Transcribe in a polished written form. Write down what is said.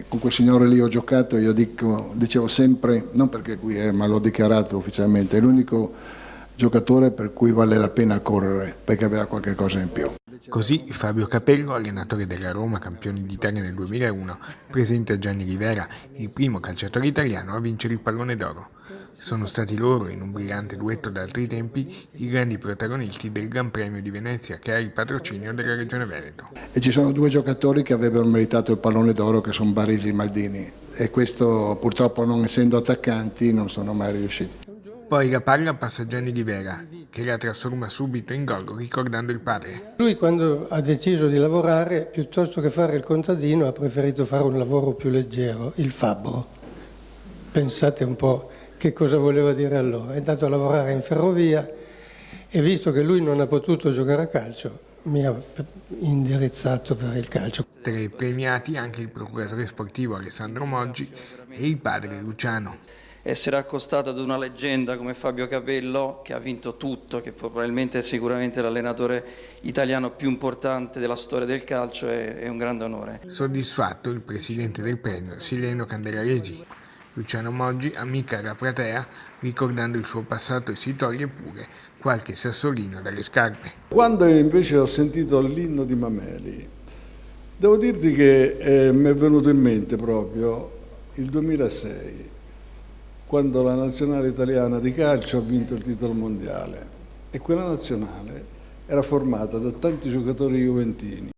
Con quel signore lì ho giocato, dicevo sempre, non perché qui è, ma l'ho dichiarato ufficialmente, è l'unico giocatore per cui vale la pena correre, perché aveva qualche cosa in più. Così Fabio Capello, allenatore della Roma, campioni d'Italia nel 2001, presenta Gianni Rivera, il primo calciatore italiano a vincere il Pallone d'Oro. Sono stati loro, in un brillante duetto da altri tempi, i grandi protagonisti del Gran Premio di Venezia, che ha il patrocinio della Regione Veneto. E ci sono due giocatori che avrebbero meritato il Pallone d'Oro, che sono Baresi e Maldini, e questo purtroppo, non essendo attaccanti, non sono mai riusciti. Poi la palla passa a Gianni Rivera, che la trasforma subito in gol ricordando il padre. Lui, quando ha deciso di lavorare, piuttosto che fare il contadino, ha preferito fare un lavoro più leggero, il fabbro. Pensate un po' che cosa voleva dire allora. È andato a lavorare in ferrovia e visto che lui non ha potuto giocare a calcio, mi ha indirizzato per il calcio. Tra i premiati anche il procuratore sportivo Alessandro Moggi e il padre Luciano. Essere accostato ad una leggenda come Fabio Capello, che ha vinto tutto, che probabilmente è sicuramente l'allenatore italiano più importante della storia del calcio, è un grande onore. Soddisfatto il presidente del premio, Sileno Candelaresi. Luciano Moggi amica la platea ricordando il suo passato e si toglie pure qualche sassolino dalle scarpe. Quando invece ho sentito l'inno di Mameli, devo dirti che mi è venuto in mente proprio il 2006, quando la nazionale italiana di calcio ha vinto il titolo mondiale, e quella nazionale era formata da tanti giocatori juventini.